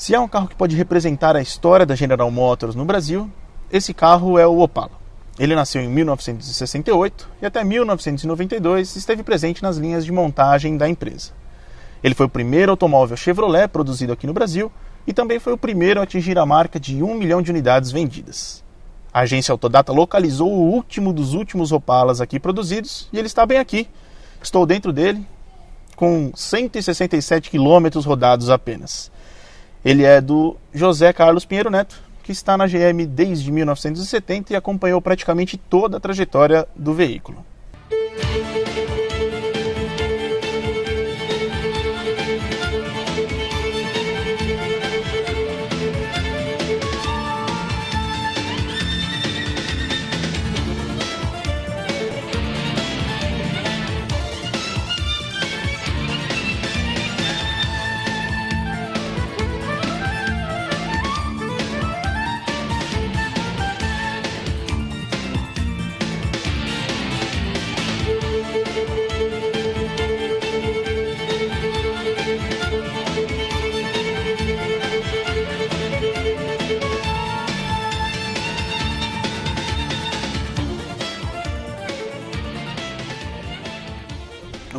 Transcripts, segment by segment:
Se há um carro que pode representar a história da General Motors no Brasil, esse carro é o Opala. Ele nasceu em 1968 e até 1992 esteve presente nas linhas de montagem da empresa. Ele foi o primeiro automóvel Chevrolet produzido aqui no Brasil e também foi o primeiro a atingir a marca de 1 milhão de unidades vendidas. A agência Autodata localizou o último dos últimos Opalas aqui produzidos e ele está bem aqui. Estou dentro dele com 167 quilômetros rodados apenas. Ele é do José Carlos Pinheiro Neto, que está na GM desde 1970 e acompanhou praticamente toda a trajetória do veículo.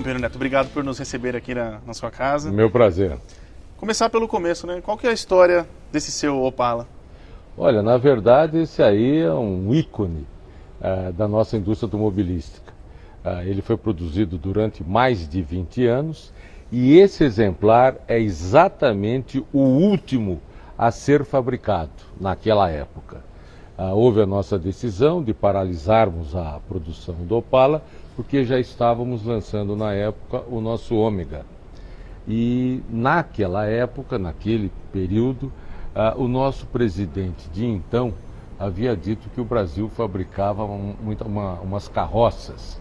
Pinheiro Neto, obrigado por nos receber aqui na sua casa. Meu prazer. Começar pelo começo, né? Qual que é a história desse seu Opala? Olha, na verdade esse aí é um ícone da nossa indústria automobilística. Ele foi produzido durante mais de 20 anos e esse exemplar é exatamente o último a ser fabricado naquela época. Houve a nossa decisão de paralisarmos a produção do Opala porque já estávamos lançando na época o nosso Ômega. E naquela época, naquele período, o nosso presidente de então havia dito que o Brasil fabricava umas carroças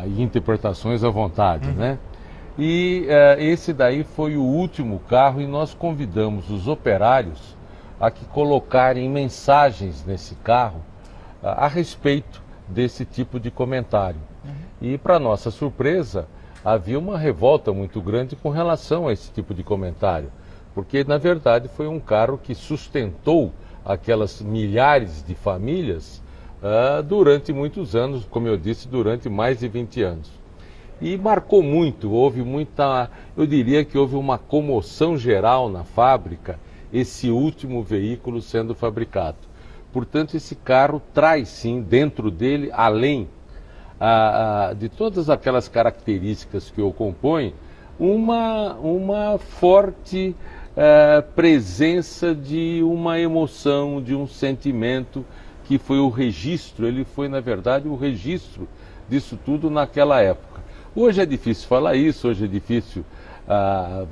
e interpretações à vontade, né? E esse daí foi o último carro e nós convidamos os operários a que colocarem mensagens nesse carro a respeito desse tipo de comentário. E para nossa surpresa, havia uma revolta muito grande com relação a esse tipo de comentário, porque na verdade foi um carro que sustentou aquelas milhares de famílias durante muitos anos, como eu disse, durante mais de 20 anos. E marcou muito, eu diria que houve uma comoção geral na fábrica, esse último veículo sendo fabricado. Portanto, esse carro traz sim dentro dele, além de todas aquelas características que o compõem, uma forte presença de uma emoção, de um sentimento que foi o registro, ele foi na verdade o registro disso tudo naquela época. Hoje é difícil falar isso, hoje é difícil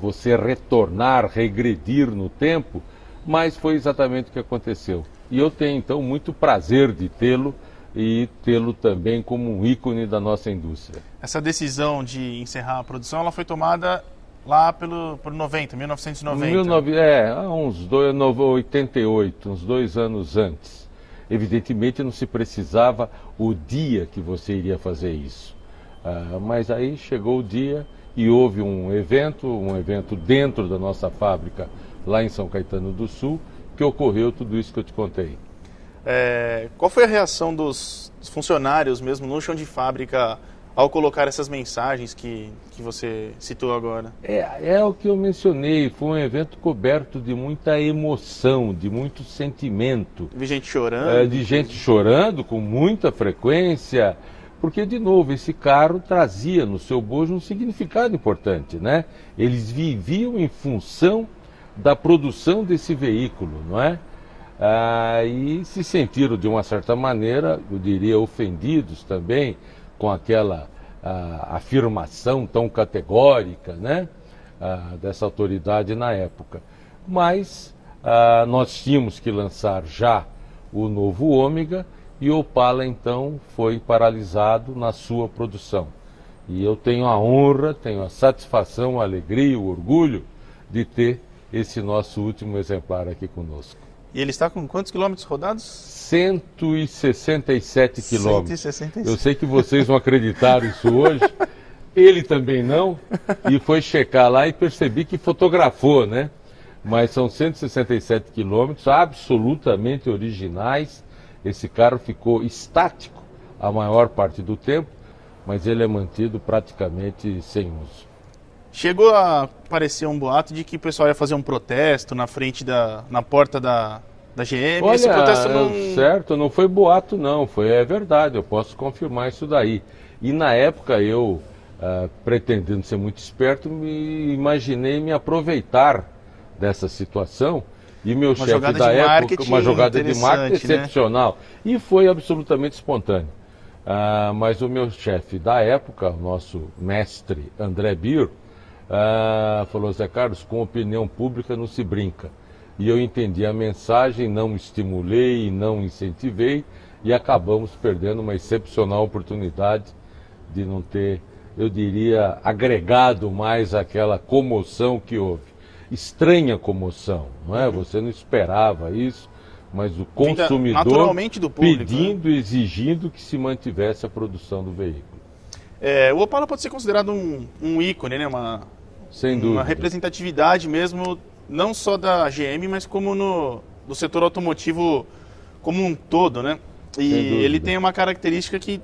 você retornar, regredir no tempo, mas foi exatamente o que aconteceu. E eu tenho então muito prazer de tê-lo e tê-lo também como um ícone da nossa indústria. Essa decisão de encerrar a produção, ela foi tomada lá por 1990. Uns 88, uns 2 anos antes. Evidentemente não se precisava o dia que você iria fazer isso. Mas aí chegou o dia e houve um evento dentro da nossa fábrica lá em São Caetano do Sul, que ocorreu tudo isso que eu te contei. Qual foi a reação dos funcionários mesmo no chão de fábrica ao colocar essas mensagens que você citou agora? É o que eu mencionei, foi um evento coberto de muita emoção, de muito sentimento. Vi gente chorando? De gente chorando com muita frequência, porque, de novo, esse carro trazia no seu bojo um significado importante, né? Eles viviam em função da produção desse veículo, não é? E se sentiram, de uma certa maneira, eu diria, ofendidos também com aquela afirmação tão categórica, né, dessa autoridade na época. Mas nós tínhamos que lançar já o novo Ômega e o Opala, então, foi paralisado na sua produção. E eu tenho a honra, tenho a satisfação, a alegria, o orgulho de ter esse nosso último exemplar aqui conosco. E ele está com quantos quilômetros rodados? 167 quilômetros. 167. Eu sei que vocês não acreditaram isso hoje, ele também não, e foi checar lá e percebi que fotografou, né? Mas são 167 quilômetros, absolutamente originais. Esse carro ficou estático a maior parte do tempo, mas ele é mantido praticamente sem uso. Chegou a aparecer um boato de que o pessoal ia fazer um protesto na porta da GM. Olha, esse protesto não... certo, não foi boato não, é verdade, eu posso confirmar isso daí. E na época eu, pretendendo ser muito esperto, me imaginei me aproveitar dessa situação. E meu chefe da época, uma jogada de marketing excepcional. Né? E foi absolutamente espontâneo. Mas o meu chefe da época, o nosso mestre André Bir, falou: Zé Carlos, com opinião pública não se brinca. E eu entendi a mensagem, não estimulei, não incentivei, e acabamos perdendo uma excepcional oportunidade de não ter, eu diria, agregado mais aquela comoção que houve. Estranha comoção, não é? Você não esperava isso, mas o consumidor do público, pedindo, né? Exigindo que se mantivesse a produção do veículo. O Opala pode ser considerado um ícone, né? Sem dúvida. Uma representatividade mesmo, não só da GM, mas como do setor automotivo como um todo, né? E ele tem uma característica que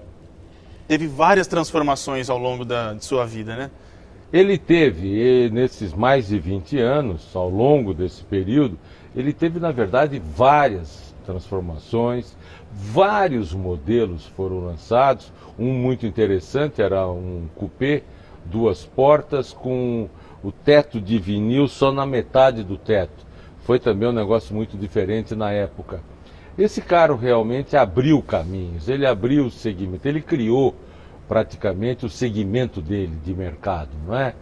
teve várias transformações ao longo de sua vida, né? Ele teve, nesses mais de 20 anos, ao longo desse período, ele teve, na verdade, várias transformações, vários modelos foram lançados. Um muito interessante era um coupé, 2 portas, com o teto de vinil só na metade do teto. Foi também um negócio muito diferente na época. Esse carro realmente abriu caminhos, ele abriu o segmento, ele criou praticamente o segmento dele de mercado, não é?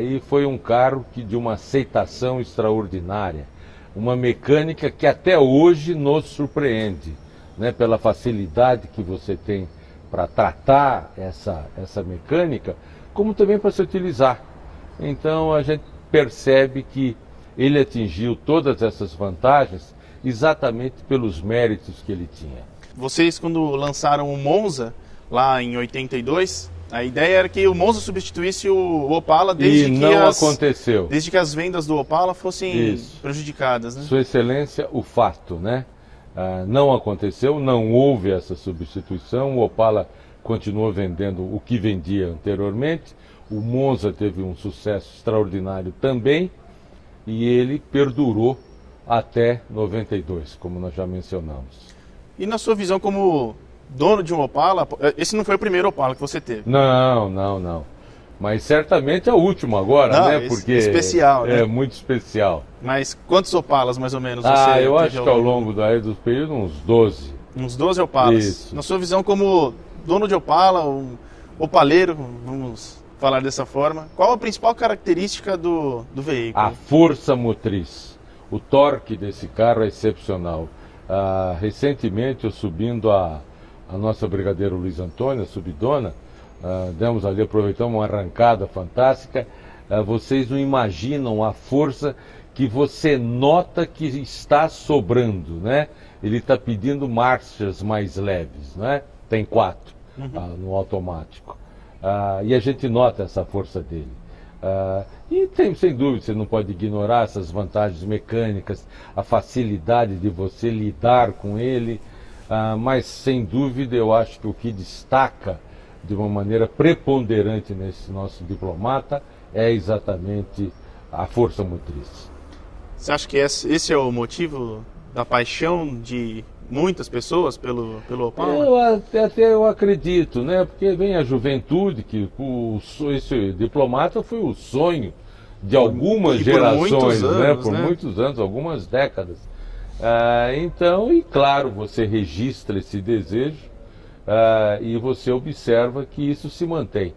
E foi um carro de uma aceitação extraordinária, uma mecânica que até hoje nos surpreende, né? Pela facilidade que você tem para tratar essa mecânica, como também para se utilizar. Então a gente percebe que ele atingiu todas essas vantagens exatamente pelos méritos que ele tinha. Vocês, quando lançaram o Monza, lá em 82, a ideia era que o Monza substituísse o Opala aconteceu. Desde que as vendas do Opala fossem prejudicadas, né? Sua Excelência, o fato, né? Não aconteceu, não houve essa substituição, o Opala continuou vendendo o que vendia anteriormente, o Monza teve um sucesso extraordinário também, e ele perdurou até 92, como nós já mencionamos. E na sua visão como dono de um Opala, esse não foi o primeiro Opala que você teve? Não. Mas certamente é o último agora, né? Porque especial, né? É muito especial. Mas quantos Opalas, mais ou menos, você eu acho que ao longo dos períodos, uns 12. Uns 12 Opalas. Isso. Na sua visão como dono de Opala, um opaleiro, vamos falar dessa forma, qual a principal característica do veículo? A força motriz. O torque desse carro é excepcional. Recentemente, eu subindo a nossa brigadeiro Luiz Antônio, a subidona, demos ali, aproveitamos uma arrancada fantástica. Vocês não imaginam a força que você nota que está sobrando, né? Ele está pedindo marchas mais leves, né? Tem 4 no automático. E a gente nota essa força dele. E tem, sem dúvida, você não pode ignorar essas vantagens mecânicas, a facilidade de você lidar com ele. Mas, sem dúvida, eu acho que o que destaca de uma maneira preponderante nesse nosso diplomata é exatamente a força motriz. Você acha que esse é o motivo da paixão de muitas pessoas pelo Opala? Eu acredito, né? Porque vem a juventude, que esse diplomata foi o sonho de algumas gerações, né? Por muitos anos, algumas décadas. Então, e claro, você registra esse desejo e você observa que isso se mantém.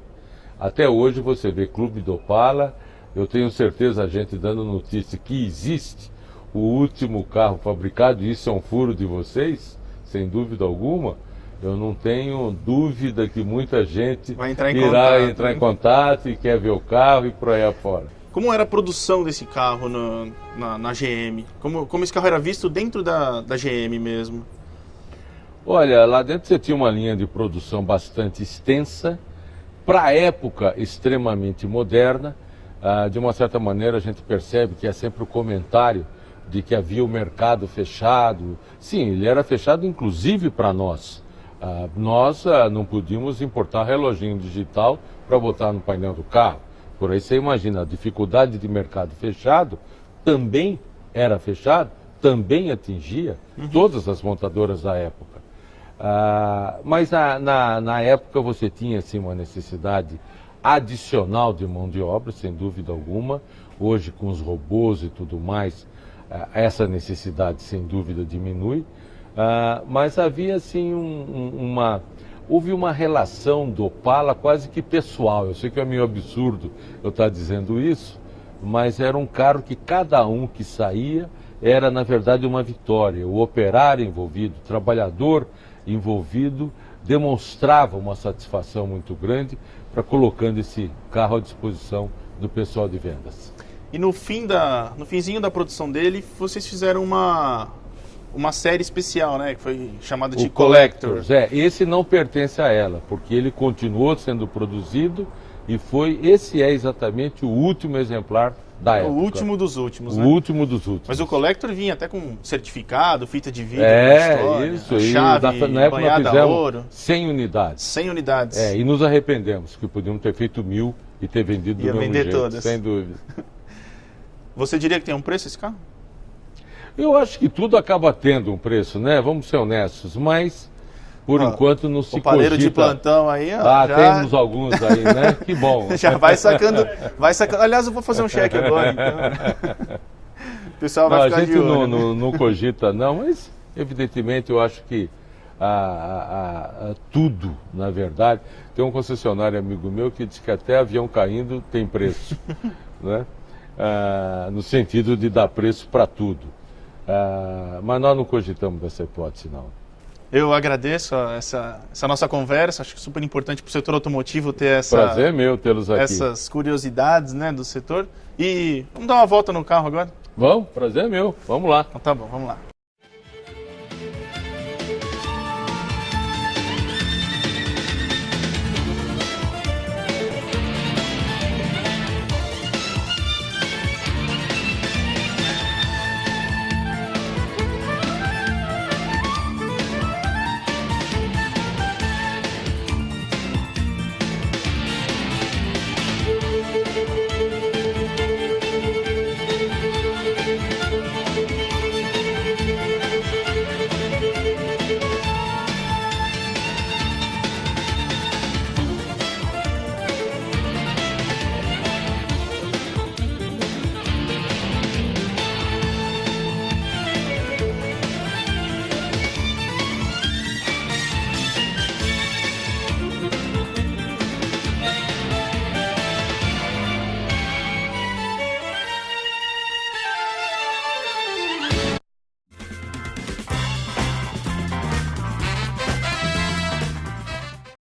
Até hoje você vê Clube do Opala, eu tenho certeza a gente dando notícia que existe o último carro fabricado, e isso é um furo de vocês, sem dúvida alguma. Eu não tenho dúvida que muita gente irá entrar em contato e quer ver o carro e por aí afora. Como era a produção desse carro na GM? Como esse carro era visto dentro da GM mesmo? Olha, lá dentro você tinha uma linha de produção bastante extensa, para a época extremamente moderna. de uma certa maneira a gente percebe que é sempre o comentário de que havia o mercado fechado. Sim, ele era fechado inclusive para nós. Nós não podíamos importar reloginho digital para botar no painel do carro. Por aí você imagina, a dificuldade de mercado fechado também era fechado, também atingia todas as montadoras da época. Mas na época você tinha assim, uma necessidade adicional de mão de obra, sem dúvida alguma. Hoje, com os robôs e tudo mais, essa necessidade sem dúvida diminui. Mas havia assim houve uma relação do Opala quase que pessoal. Eu sei que é meio absurdo eu estar dizendo isso, mas era um carro que cada um que saía era na verdade uma vitória. O operário envolvido, o trabalhador envolvido, demonstrava uma satisfação muito grande para colocando esse carro à disposição do pessoal de vendas. E no finzinho da produção dele, vocês fizeram uma série especial, né? Que foi chamada de Collectors. Esse não pertence a ela, porque ele continuou sendo produzido e esse é exatamente o último exemplar da época. O último dos últimos, né? O último dos últimos. Mas o Collector vinha até com certificado, fita de vidro, isso aí. Chave, Na época nós fizemos ouro. 100 unidades. 100 unidades. E nos arrependemos, que podíamos ter feito 1000 e ter vendido do mesmo jeito, todas. sem dúvida. Você diria que tem um preço esse carro? Eu acho que tudo acaba tendo um preço, né? Vamos ser honestos, mas por enquanto não se cogita. O paleiro de plantão aí, ó. Temos alguns aí, né? Que bom. Já vai sacando. Aliás, eu vou fazer um cheque agora, então. O pessoal vai ficar de olho. A gente não cogita, não, mas evidentemente eu acho que tudo, na verdade. Tem um concessionário amigo meu que diz que até avião caindo tem preço, né? No sentido de dar preço para tudo. Mas nós não cogitamos dessa hipótese, não. Eu agradeço essa nossa conversa, acho que é super importante para o setor automotivo ter Prazer meu tê-los aqui. Essas curiosidades, né, do setor. E vamos dar uma volta no carro agora? Vamos, prazer meu, vamos lá. Então tá bom, vamos lá.